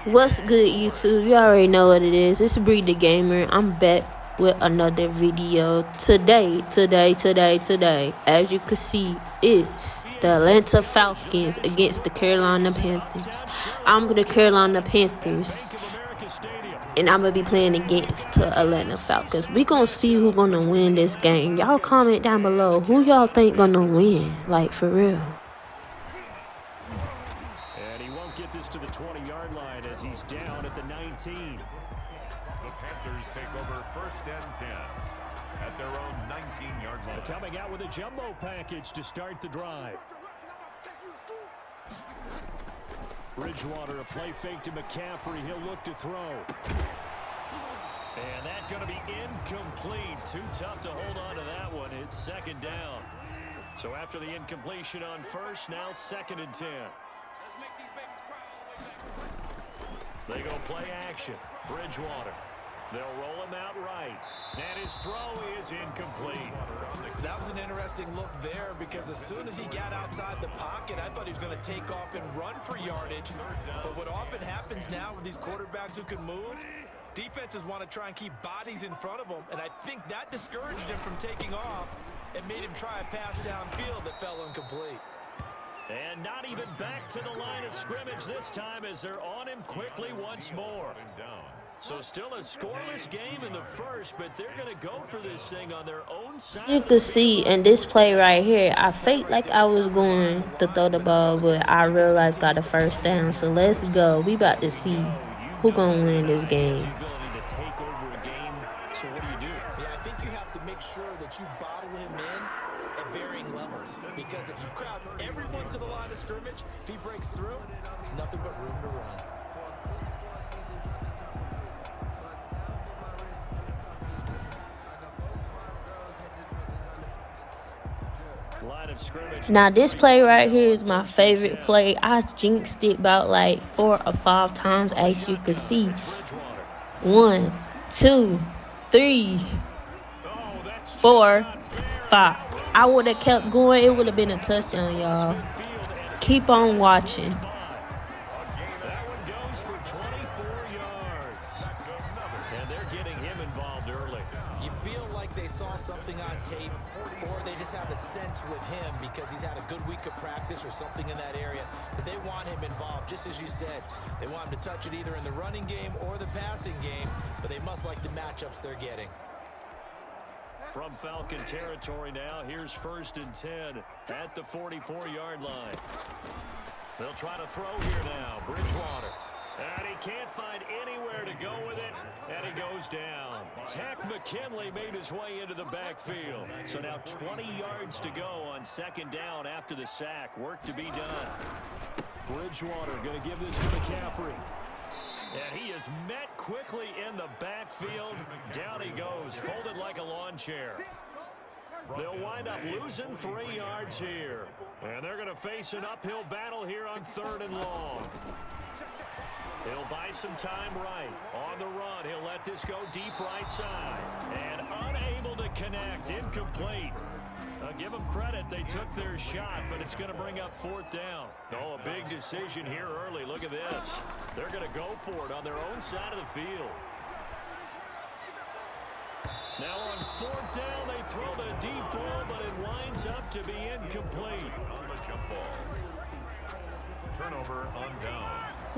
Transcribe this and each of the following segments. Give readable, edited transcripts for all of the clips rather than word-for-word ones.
What's good, YouTube? You already know what it is. It's Bree the Gamer. I'm back with another video. Today, as you can see, is the Atlanta Falcons against the Carolina Panthers. I'm the Carolina Panthers, and I'm going to be playing against the Atlanta Falcons. We going to see who's going to win this game. Y'all comment down below who y'all think going to win, like for real. Get this to the 20-yard line as he's down at the 19. The Panthers take over 1st and 10 at their own 19-yard line. Coming out with a jumbo package to start the drive. Bridgewater, a play fake to McCaffrey. He'll look to throw. And that's going to be incomplete. Too tough to hold on to that one. It's 2nd down. So after the incompletion on 1st, now 2nd and 10. They go play action. Bridgewater. They'll roll him out right. And his throw is incomplete. That was an interesting look there because as soon as he got outside the pocket, I thought he was going to take off and run for yardage. But what often happens now with these quarterbacks who can move, defenses want to try and keep bodies in front of them. And I think that discouraged him from taking off and made him try a pass downfield that fell incomplete. And not even back to the line of scrimmage this time as they're on him quickly once more. So still a scoreless game in the 1st, but they're going to go for this thing on their own side. You can see in this play right here, I faked like I was going to throw the ball, but I realized got a 1st down. So let's go. We about to see who going to win this game. So what do you do? Yeah, I think you have to make sure that you bottle him in at varying levels. Because if you crowd everyone to the line of scrimmage, if he breaks through, there's nothing but room to run. Line of scrimmage. Now, this play right here is my favorite play. I jinxed it about like 4 or 5 times, as you can see. 1, 2, 3, 4, 5. I would have kept going. It would have been a touchdown, y'all. Keep on watching. That one goes for 24 yards. And they're getting him involved early. You feel like they saw something on tape, or they just have a sense with him because he's had a good week of practice or something in that area that they want him involved. Just as you said, they want him to touch it either in the running game or the passing game, but they must like the matchups they're getting. From Falcon territory now, here's 1st and 10 at the 44-yard line. They'll try to throw here now. Bridgewater. And he can't find anywhere to go with it, and he goes down. Tech McKinley made his way into the backfield. So now 20 yards to go on 2nd down after the sack. Work to be done. Bridgewater going to give this to McCaffrey. And he is met quickly in the backfield. Down he goes, folded like a lawn chair. They'll wind up losing 3 yards here. And they're going to face an uphill battle here on 3rd and long. He'll buy some time right. On the run, he'll let this go deep right side. And unable to connect, incomplete. Give them credit, they took their shot, but it's going to bring up 4th down. Oh, a big decision here early. Look at this. They're going to go for it on their own side of the field. Now on 4th down, they throw the deep ball, but it winds up to be incomplete. On the jump ball. Turnover on down.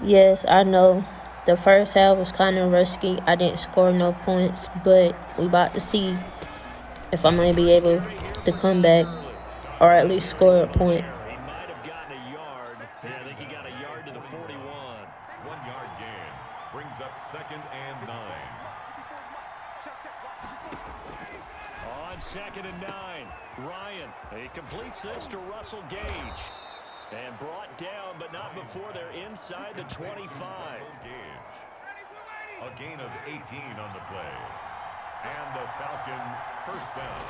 Yes, I know. The first half was kind of risky. I didn't score no points, but we about to see if I'm going to be able to come back or at least score a point. He might have gotten a yard. Yeah, I think he got a yard to the 41. 1-yard gain brings up 2nd and 9. On 2nd and 9, Ryan. He completes this to Russell Gage. And brought down, but not before they're inside the 25. A gain of 18 on the play. And the Falcon 1st down.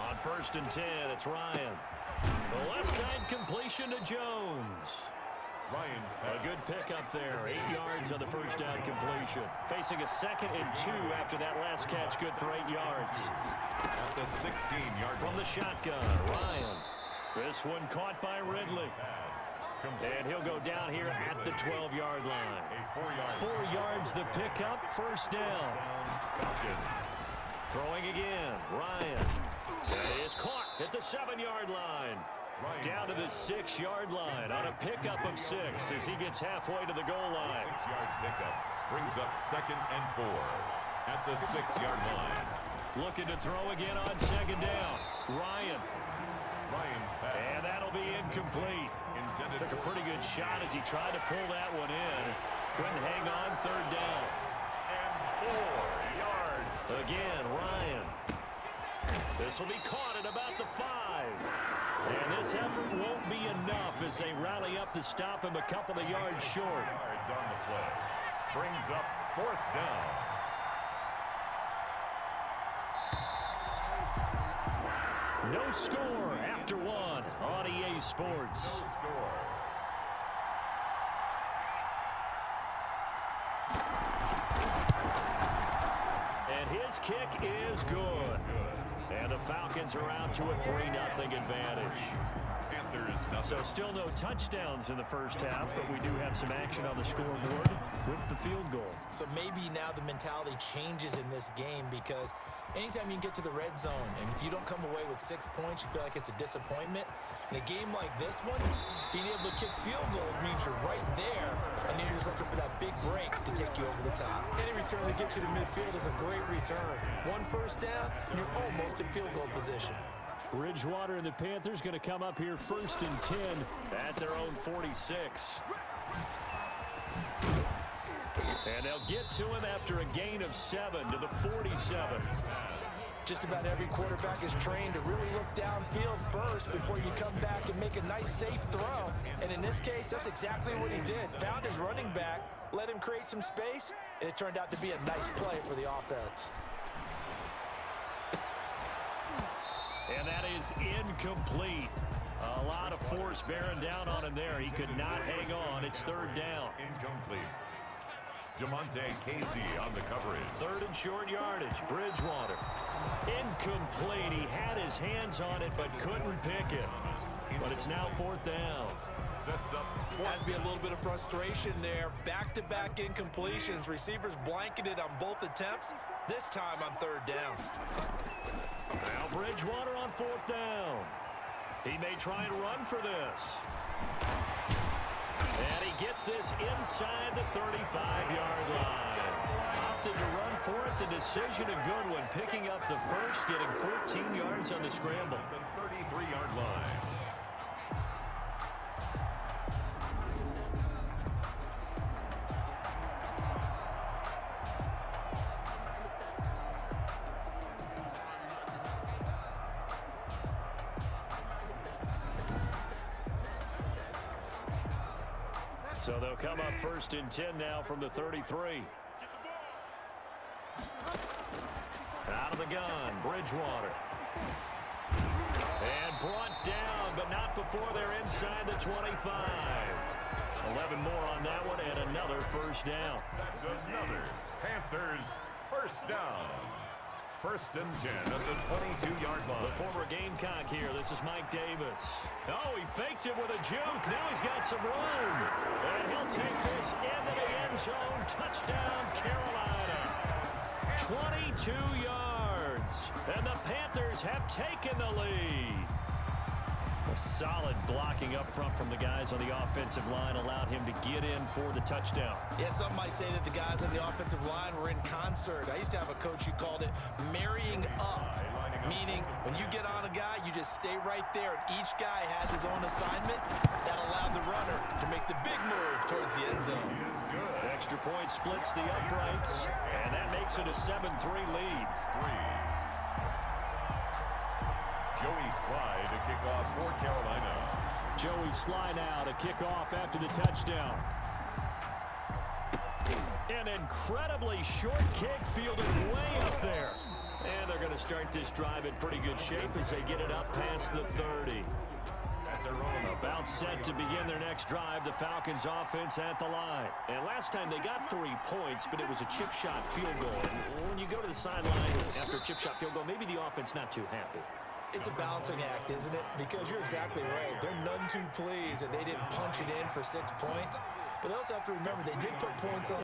On 1st and 10, it's Ryan. The left side completion to Jones. Ryan's A good pickup there. 8 yards on the 1st down completion. Facing a 2nd and 2 after that last catch. Good for 8 yards. At the 16-yard From the shotgun, Ryan. This one caught by Ridley. And he'll go down here at the 12-yard line. 4 yards the pickup, first down. Throwing again, Ryan. That is caught at the 7-yard line. Down to the 6-yard line on a pickup of 6 as he gets halfway to the goal line. 6-yard pickup brings up 2nd and 4 at the 6-yard line. Looking to throw again on 2nd down. Ryan's pass. And that'll be incomplete. Took a pretty good shot as he tried to pull that one in. Couldn't hang on, 3rd down. And 4 yards. Again, Ryan. This will be caught at about the 5. And this effort won't be enough as they rally up to stop him a couple of yards short. Yards on the play. Brings up 4th down. No score after 1 on EA Sports. No score. And his kick is good. And the Falcons are out to a 3-0 advantage. So still no touchdowns in the first half, but we do have some action on the scoreboard with the field goal. So maybe now the mentality changes in this game because anytime you can get to the red zone, and if you don't come away with 6 points, you feel like it's a disappointment. In a game like this one, being able to kick field goals means you're right there, and you're just looking for that big break to take you over the top. Any return that gets you to midfield is a great return. 1 first down, and you're almost in field goal position. Bridgewater and the Panthers going to come up here 1st and 10 at their own 46. And they'll get to him after a gain of 7 to the 47. Just about every quarterback is trained to really look downfield first before you come back and make a nice, safe throw. And in this case, that's exactly what he did. Found his running back, let him create some space, and it turned out to be a nice play for the offense. And that is incomplete. A lot of force bearing down on him there. He could not hang on. It's 3rd down. Incomplete. Jamonte Casey on the coverage. 3rd and short yardage. Bridgewater. Incomplete. He had his hands on it but couldn't pick it. But it's now 4th down. Sets up. Has to be a little bit of frustration there. Back-to-back incompletions. Receivers blanketed on both attempts. This time on 3rd down. Now Bridgewater on 4th down. He may try and run for this. And he gets this inside the 35-yard line. Opted to run for it. The decision a good one. Picking up the first, getting 14 yards on the scramble. The 33-yard line. So they'll come up 1st and 10 now from the 33. Out of the gun, Bridgewater. And brought down, but not before they're inside the 25. 11 more on that one, and another 1st down. That's another Panthers 1st down. 1st and 10 at the 22-yard line. The former Gamecock here. This is Mike Davis. Oh, he faked it with a juke. Now he's got some room. And he'll take this into the end zone. Touchdown, Carolina. 22 yards. And the Panthers have taken the lead. A solid blocking up front from the guys on the offensive line allowed him to get in for the touchdown. Yeah, some might say that the guys on the offensive line were in concert. I used to have a coach who called it marrying up, meaning when you get on a guy, you just stay right there, and each guy has his own assignment. That allowed the runner to make the big move towards the end zone. Extra point splits the uprights, and that makes it a 7-3 lead. Joey Sly to kick off for Carolina. Joey Sly now to kick off after the touchdown. An incredibly short kick fielded way up there. And they're going to start this drive in pretty good shape as they get it up past the 30. About set to begin their next drive, the Falcons offense at the line. And last time they got 3 points, but it was a chip shot field goal. And when you go to the sideline after a chip shot field goal, maybe the offense not too happy. It's a balancing act, isn't it? Because you're exactly right. They're none too pleased that they didn't punch it in for 6 points. But they also have to remember they did put points on.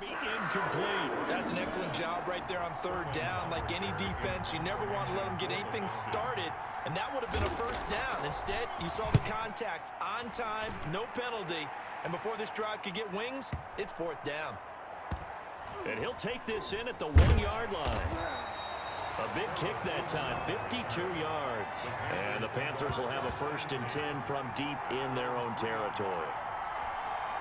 Incomplete. That's an excellent job right there on 3rd down. Like any defense, you never want to let them get anything started, and that would have been a 1st down. Instead, you saw the contact on time, no penalty, and before this drive could get wings, it's 4th down. And he'll take this in at the 1-yard line. A big kick that time, 52 yards. And the Panthers will have a 1st and 10 from deep in their own territory.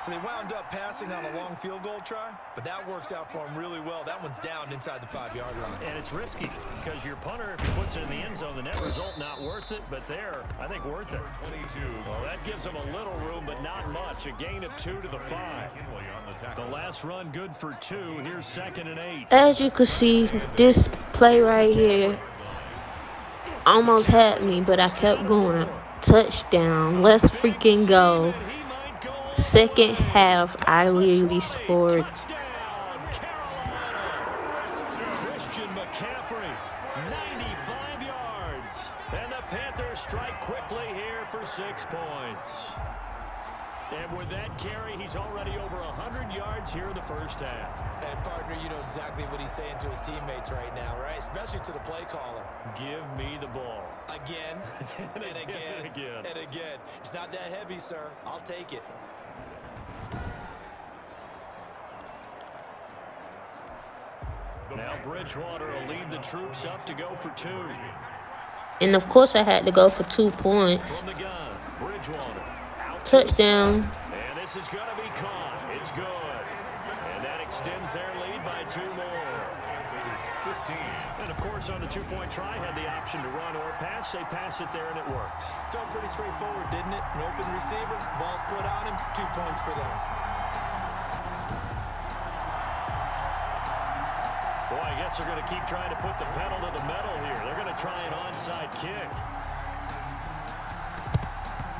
So they wound up passing on a long field goal try, but that works out for them really well. That one's down inside the 5-yard line. And it's risky because your punter, if he puts it in the end zone, the net result not worth it, but there, I think worth it. 22. Well, that gives them a little room, but not much. A gain of 2 to the 5. The last run good for 2. Here's 2nd and 8. As you can see, this play right here almost had me, but I kept going. Touchdown. Let's freaking go. 2nd half, I literally scored. Christian McCaffrey, 95 yards. And the Panthers strike quickly here for 6 points. And with that carry, he's already over 100 yards here in the 1st half. And, partner, you know exactly what he's saying to his teammates right now, right? Especially to the play caller. Give me the ball. Again, and again, and again. It's not that heavy, sir. I'll take it. Now Bridgewater will lead the troops up to go for 2. And, of course, I had to go for 2 points. From the gun, Bridgewater. Touchdown. And this is going to be caught. It's good. And that extends their lead by 2 more. 15. And, of course, on the 2-point try, had the option to run or pass. They pass it there, and it works. Felt pretty straightforward, didn't it? An open receiver, ball's put on him, 2 points for them. Boy, I guess they're going to keep trying to put the pedal to the metal here. They're going to try an onside kick.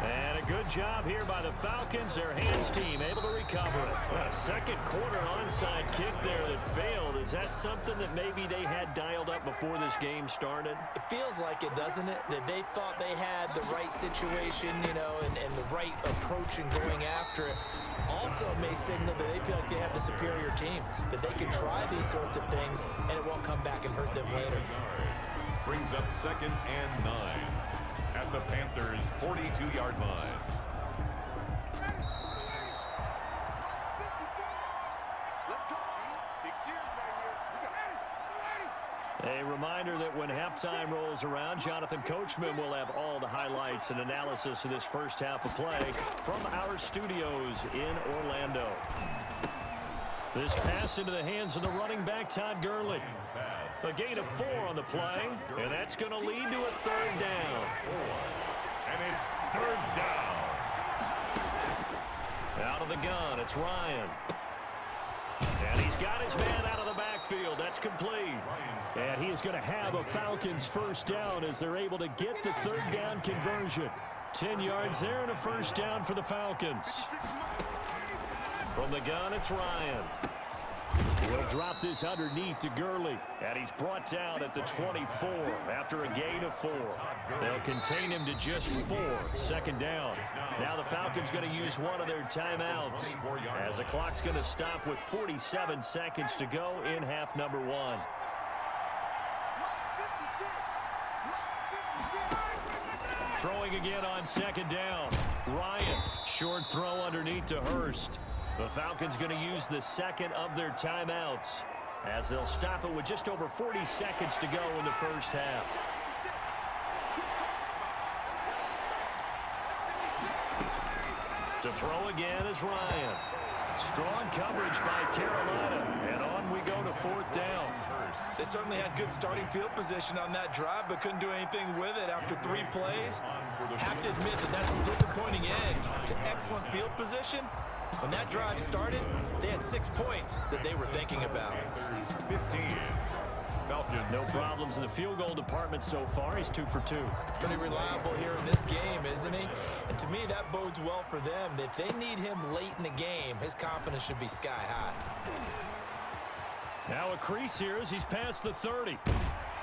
And a good job here by the Falcons. Their hands team able to recover it. A 2nd quarter onside kick there that failed. Is that something that maybe they had dialed up before this game started? It feels like it, doesn't it? That they thought they had the right situation, you know, and the right approach in going after it. Also may signal that they feel like they have the superior team, that they can try these sorts of things, and it won't come back and hurt them later. Brings up 2nd and 9 at the Panthers' 42-yard line. A reminder that when halftime rolls around, Jonathan Coachman will have all the highlights and analysis of this 1st half of play from our studios in Orlando. This pass into the hands of the running back, Todd Gurley. A gain of 4 on the play, and that's going to lead to a 3rd down. And it's 3rd down. Out of the gun, it's Ryan. And he's got his man out of the backfield. That's complete. And he is going to have a Falcons 1st down as they're able to get the 3rd down conversion. 10 yards there and a 1st down for the Falcons. From the gun, it's Ryan. He'll drop this underneath to Gurley. And he's brought down at the 24 after a gain of 4. They'll contain him to just 4. 2nd down. Now the Falcons going to use one of their timeouts as the clock's going to stop with 47 seconds to go in half number 1. Throwing again on 2nd down. Ryan, short throw underneath to Hurst. The Falcons going to use the 2nd of their timeouts as they'll stop it with just over 40 seconds to go in the 1st half. To throw again is Ryan. Strong coverage by Carolina, and on we go to 4th down. They certainly had good starting field position on that drive, but couldn't do anything with it after 3 plays. Have to admit that that's a disappointing end to excellent field position. When that drive started, they had 6 points that they were thinking about. 15. Falcons. No problems in the field goal department so far. He's 2 for 2. Pretty reliable here in this game, isn't he? And to me, that bodes well for them. If they need him late in the game, his confidence should be sky high. Now a crease here as he's past the 30.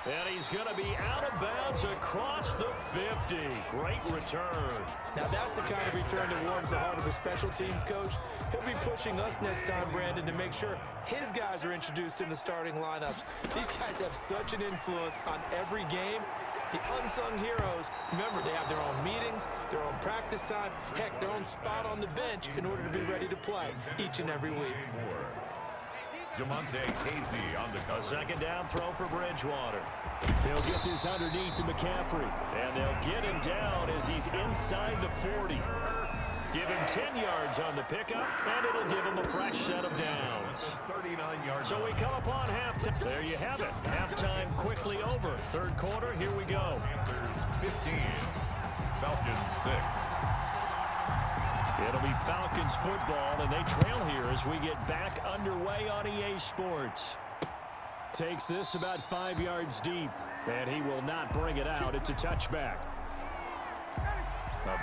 And he's going to be out of bounds across the 50. Great return. Now that's the kind of return that warms the heart of a special teams coach. He'll be pushing us next time, Brandon, to make sure his guys are introduced in the starting lineups. These guys have such an influence on every game. The unsung heroes, remember, they have their own meetings, their own practice time, heck, their own spot on the bench in order to be ready to play each and every week. Casey on the A second down throw for Bridgewater. They'll get this underneath to McCaffrey. And they'll get him down as he's inside the 40. Give him 10 yards on the pickup, and it'll give him a fresh set of downs. So we come upon halftime. There you have it. Halftime quickly over. Third quarter, here we go. Panthers 15, Falcons 6. It'll be Falcons football, and they trail here as we get back underway on EA Sports. Takes this about 5 yards deep, and he will not bring it out. It's a touchback.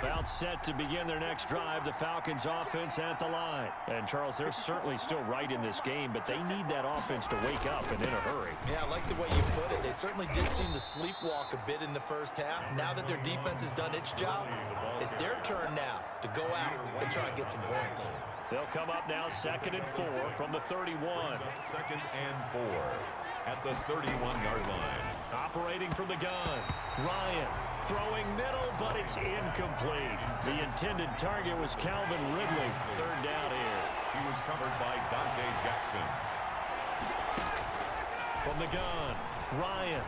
About set to begin their next drive, the Falcons offense at the line. And, Charles, they're certainly still right in this game, but they need that offense to wake up and in a hurry. Yeah, I like the way you put it. They certainly did seem to sleepwalk a bit in the first half. Now that their defense has done its job, it's their turn now to go out and try and get some points. They'll come up now 2nd and 4 from the 31. 2nd and 4 at the 31-yard line. Operating from the gun. Ryan throwing middle, but it's incomplete. The intended target was Calvin Ridley. Third down here. He was covered by Dante Jackson. From the gun, Ryan.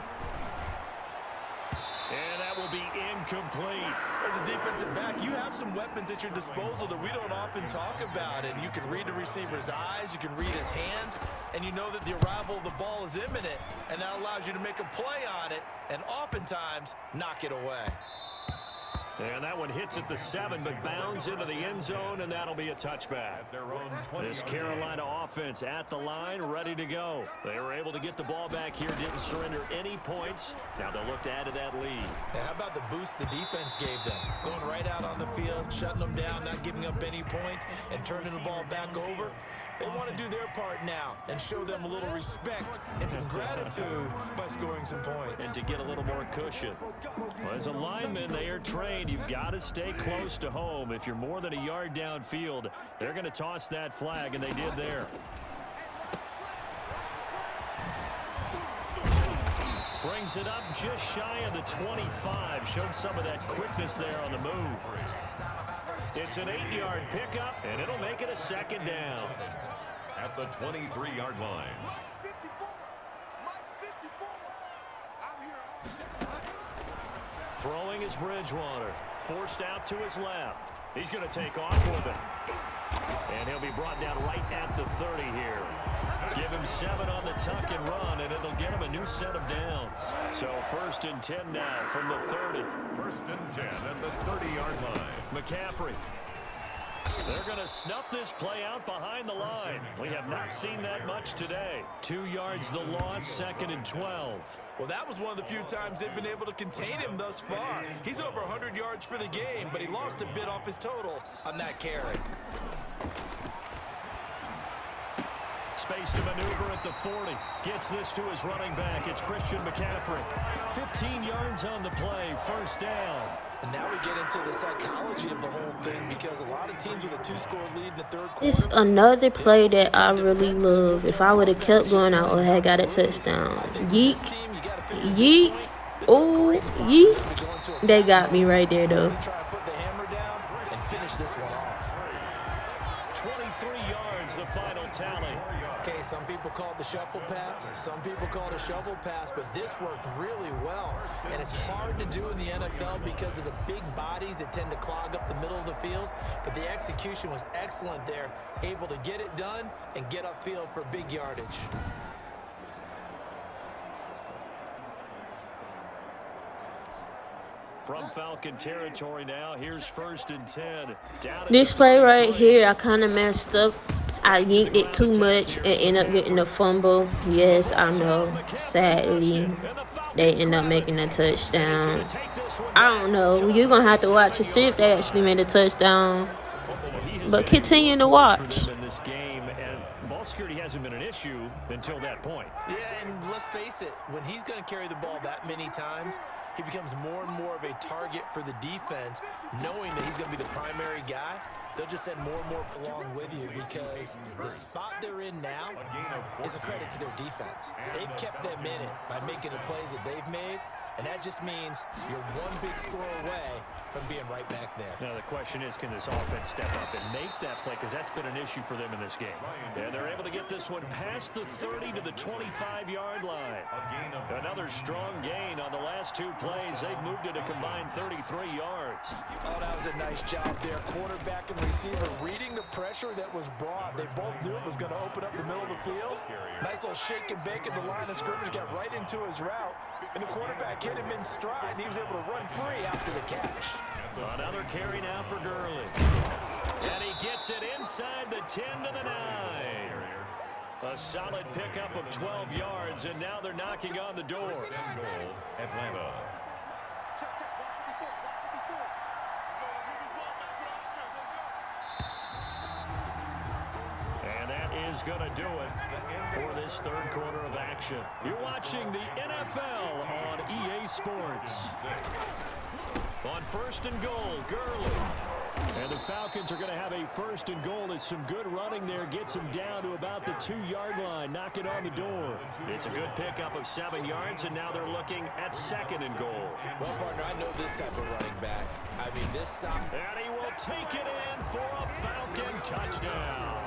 And that will be incomplete. As a defensive back, you have some weapons at your disposal that we don't often talk about. And you can read the receiver's eyes, you can read his hands, and you know that the arrival of the ball is imminent. And that allows you to make a play on it and oftentimes knock it away. And that one hits at the 7, but bounds into the end zone, and that'll be a touchback. This Carolina offense at the line, ready to go. They were able to get the ball back here, didn't surrender any points. Now they'll look to add to that lead. Now, how about the boost the defense gave them? Going right out on the field, shutting them down, not giving up any points, and turning the ball back over. They want to do their part now and show them a little respect and some gratitude by scoring some points. And to get a little more cushion. Well, as a lineman, they are trained. You've got to stay close to home. If you're more than a yard downfield, they're going to toss that flag, and they did there. Brings it up just shy of the 25. Showed some of that quickness there on the move. It's an 8-yard pickup, and it'll make it a second down. At the 23-yard line. Throwing is Bridgewater. Forced out to his left. He's going to take off with it. And he'll be brought down right at the 30 here. Give him 7 on the tuck and run, and it'll get him a new set of downs. So 1st and 10 now from the 30. 1st and 10 at the 30-yard line. McCaffrey. They're going to snuff this play out behind the line. We have not seen that much today. 2 yards the loss, 2nd and 12. Well, that was one of the few times they've been able to contain him thus far. He's over 100 yards for the game, but he lost a bit off his total on that carry. Space to maneuver at the 40. Gets this to his running back. It's Christian McCaffrey. 15 yards on the play. 1st down. And now we get into the psychology of the whole thing because a lot of teams with a 2-score lead in the third quarter. It's another play that I really love. If I would have kept going, I would have got a touchdown. Yeek. Yeek. Oh, yeek. They got me right there, though. Try to put the hammer down and finish this one off. 23 yards, the final tally. Okay, some people call it the shuffle pass. Some people call it a shovel pass, but this worked really well. And it's hard to do in the NFL because of the big bodies that tend to clog up the middle of the field. But the execution was excellent there, able to get it done and get upfield for big yardage. From Falcon territory now, here's 1st and 10. This play right here, I kind of messed up. I yanked it too much and ended up getting a fumble. Yes, I know. Sadly, they end up making a touchdown. I don't know. You're going to have to watch to see if they actually made a touchdown. But continue to watch. In this game, and ball security has hasn't been an issue until that point. Yeah, and let's face it, when he's going to carry the ball that many times, he becomes more and more of a target for the defense, knowing that he's going to be the primary guy. They'll just send more and more along with you because the spot they're in now is a credit to their defense. They've kept them in it by making the plays that they've made, and that just means you're one big score away from being right back there. Now the question is, can this offense step up and make that play? Because that's been an issue for them in this game. And they're able to get this one past the 30 to the 25-yard line. Another strong gain on the last two plays. They've moved it a combined 33 yards. Oh, that was a nice job there. Quarterback and receiver reading the pressure that was brought. They both knew it was going to open up the middle of the field. Nice little shake and bake at the line of scrimmage, got right into his route. And the quarterback hit him in stride, and he was able to run free after the catch. Another carry now for Gurley. And he gets it inside the 10 to the 9. A solid pickup of 12 yards, and now they're knocking on the door. Atlanta. And that is going to do it for this third quarter of action. You're watching the NFL on EA Sports. On first and goal, Gurley. And the Falcons are going to have a first and goal as some good running there gets them down to about the 2-yard line, knock it on the door. It's a good pickup of 7 yards, and now they're looking at second and goal. Well, partner, I know this type of running back. I mean, this side. And he will take it in for a Falcon touchdown.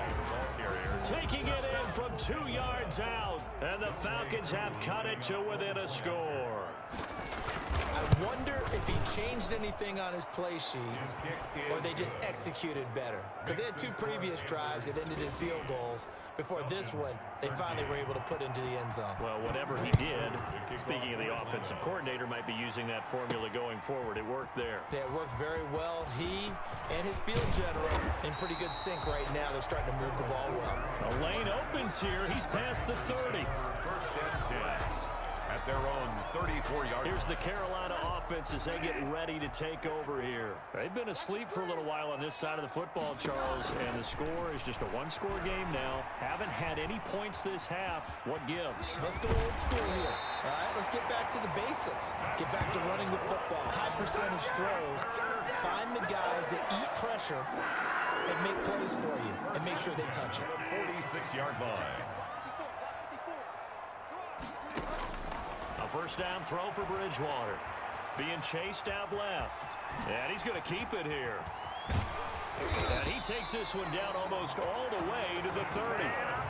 Taking it in from 2 yards out, and the Falcons have cut it to within a score. I wonder if he changed anything on his play sheet or they just executed better. Because they had 2 previous drives that ended in field goals. Before this one, they finally were able to put into the end zone. Well, whatever he did, speaking of the offensive coordinator, might be using that formula going forward. It worked there. Yeah, it worked very well. He and his field general in pretty good sync right now. They're starting to move the ball well. The lane opens here. He's past the 30. First and 10 at their own 34-yard. Here's the Carolina offense as they get ready to take over here. They've been asleep for a little while on this side of the football, Charles, and the score is just a one-score game now. Haven't had any points this half. What gives? Let's go old school here. All right, let's get back to the basics. Get back to running the football, high percentage throws. Find the guys that eat pressure and make plays for you and make sure they touch it. 46-yard line. A first down throw for Bridgewater. Being chased out left. And he's going to keep it here. And he takes this one down almost all the way to the 30.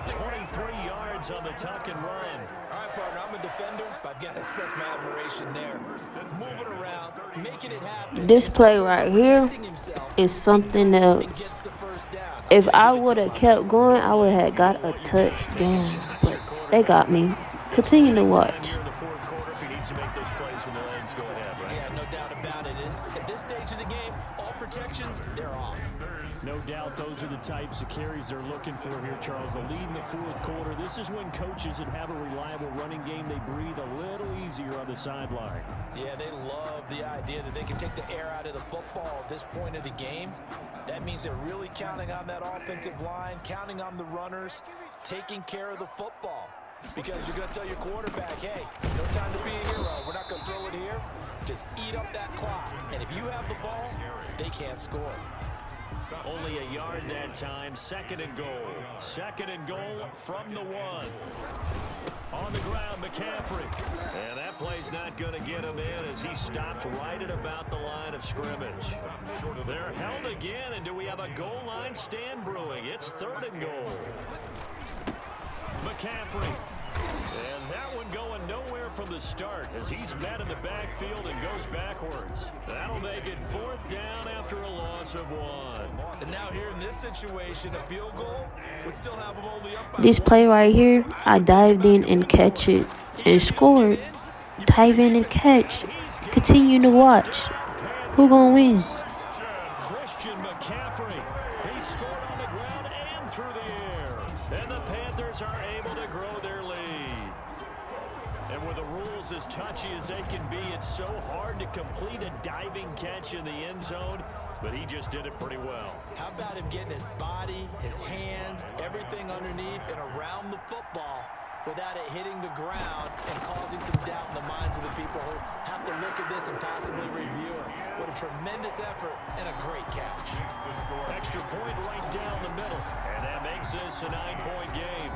23 yards on the tuck and run. All right, partner, I'm a defender, but I've got to express my admiration there. Moving around, making it happen. This play right here is something else. If I would have kept going, I would have got a touchdown. But they got me. Continue to watch. Yeah, no doubt about it. At this stage of the game, all protections, they're off. No doubt those are the types of carries they're looking for here, Charles. The lead in the fourth quarter. This is when coaches that have a reliable running game, they breathe a little easier on the sideline. Yeah, they love the idea that they can take the air out of the football at this point of the game. That means they're really counting on that offensive line, counting on the runners, taking care of the football. Because you're going to tell your quarterback, hey, no time to be a hero. We're not going to throw it here. Just eat up that clock. And if you have the ball, they can't score. Only a yard that time. Second and goal. Second and goal from the 1. On the ground, McCaffrey. And that play's not going to get him in as he stopped right at about the line of scrimmage. They're held again, and do we have a goal line stand brewing? It's third and goal. McCaffrey. And that one going nowhere from the start as he's met in the backfield and goes backwards. That'll make it fourth down after a loss of 1. And now here in this situation, a field goal would still have them only up by This play right here, I dived in and catch it and scored. Dive in and catch. Continue to watch. Who gonna win? Christian McCaffrey. He scored on the ground and through the air. And the Panthers are able to grow their lead. And with the rules as touchy as they can be, it's so hard to complete a diving catch in the end zone, but he just did it pretty well. How about him getting his body, his hands, everything underneath and around the football without it hitting the ground and causing some doubt in the minds of the people who have to look at this and possibly review it. What a tremendous effort and a great catch. Extra point right down the middle, and that makes this a 9-point game.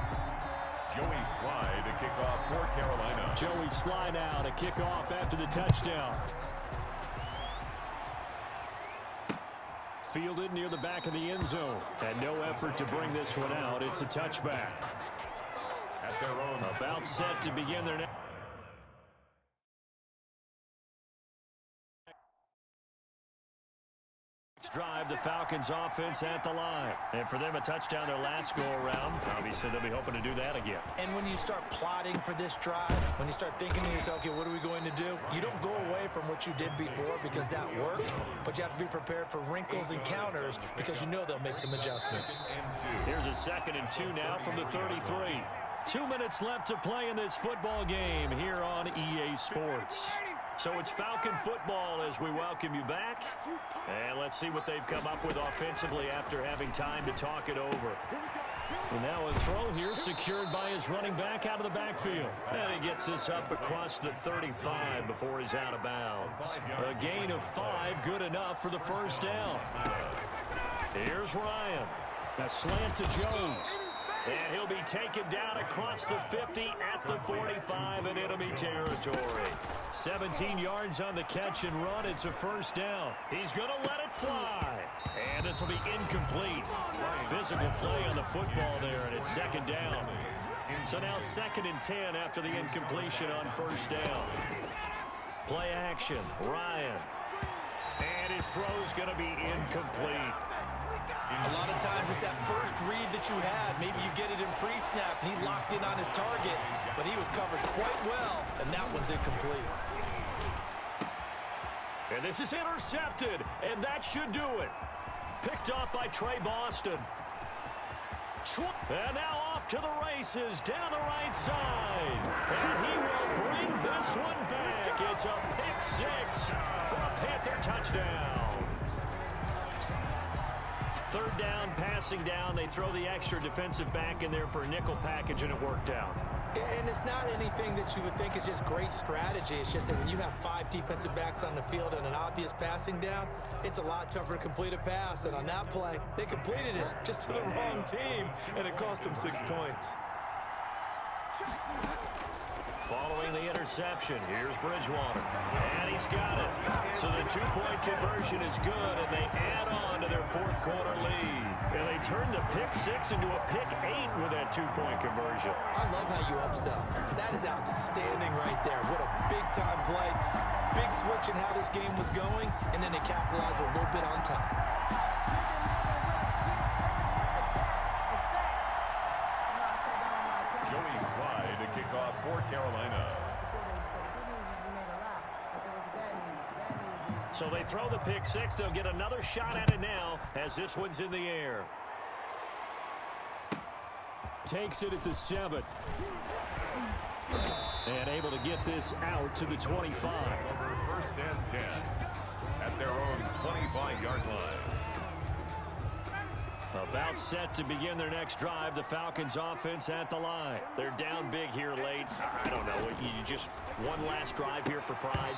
Joey Slye to kick off for Carolina. Joey Slye now to kick off after the touchdown. Fielded near the back of the end zone, and no effort to bring this one out. It's a touchback. At their own. About set to begin their next drive. The Falcons offense at the line, and for them a touchdown their last go around. Obviously they'll be hoping to do that again. And when you start plotting for this drive, when you start thinking to yourself, okay, what are we going to do? You don't go away from what you did before because that worked, but you have to be prepared for wrinkles and counters because you know they'll make some adjustments. Here's a 2nd and 2 now from the 33. 2 minutes left to play in this football game here on EA Sports. So it's Falcon football as we welcome you back. And let's see what they've come up with offensively after having time to talk it over. And now a throw here secured by his running back out of the backfield. And he gets this up across the 35 before he's out of bounds. A gain of 5, good enough for the first down. Here's Ryan. A slant to Jones. And he'll be taken down across the 50 at the 45 in enemy territory. 17 yards on the catch and run. It's a first down. He's going to let it fly. And this will be incomplete. Physical play on the football there, and it's 2nd down. So now 2nd and 10 after the incompletion on first down. Play action. Ryan. And his throw's going to be incomplete. A lot of times it's that first read that you had. Maybe you get it in pre-snap, and he locked in on his target, but he was covered quite well, and that one's incomplete. And this is intercepted, and that should do it. Picked off by Trey Boston. And now off to the races down the right side. And he will bring this one back. It's a pick 6 for a Panther touchdown. 3rd down, passing down. They throw the extra defensive back in there for a nickel package, and it worked out. And it's not anything that you would think is just great strategy. It's just that when you have 5 defensive backs on the field and an obvious passing down, it's a lot tougher to complete a pass. And on that play, they completed it just to the wrong team, and it cost them 6 points. Following the interception, here's Bridgewater. And he's got it. So the 2-point conversion is good, and they add on to their 4th quarter lead. And they turn the pick 6 into a pick 8 with that 2-point conversion. I love how you upsell. That is outstanding right there. What a big-time play. Big switch in how this game was going, and then they capitalized a little bit on top. Joey Slye to kick off for Carolina. So they throw the pick 6. They'll get another shot at it now as this one's in the air. Takes it at the 7. And able to get this out to the 25. Over 1st and 10 at their own 25-yard line. About set to begin their next drive. The Falcons offense at the line. They're down big here late. I don't know. You just one last drive here for pride.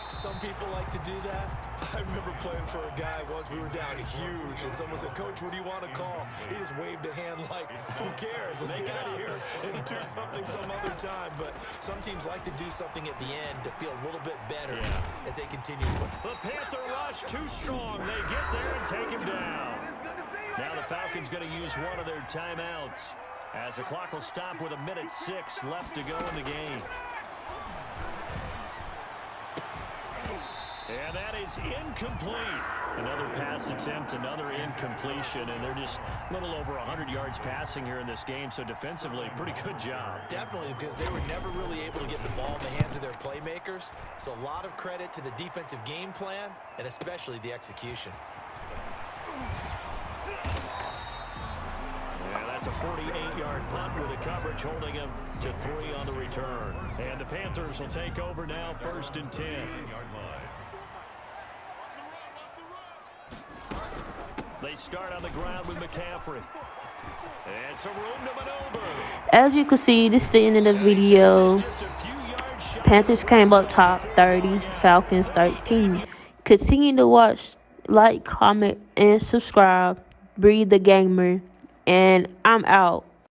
Some people like to do that. I remember playing for a guy once. We were down huge, and someone said, "Coach, what do you want to call?" He just waved a hand like, "Who cares? Let's get out of here and do something some other time." But some teams like to do something at the end to feel a little bit better as they continue to play. The Panther rush too strong. They get there and take him down. Now the Falcons going to use one of their timeouts as the clock will stop with 1:06 left to go in the game. And that is incomplete. Another pass attempt, another incompletion, and they're just a little over 100 yards passing here in this game, so defensively, pretty good job. Definitely, because they were never really able to get the ball in the hands of their playmakers, so a lot of credit to the defensive game plan, and especially the execution. It's a 48-yard punt with a coverage holding him to 3 on the return. And the Panthers will take over now, 1st and 10. They start on the ground with McCaffrey. And some room to maneuver. As you can see, this is the end of the video. Panthers came up top 30, Falcons 13. Continue to watch, like, comment, and subscribe. Breathe the Gamer. And I'm out.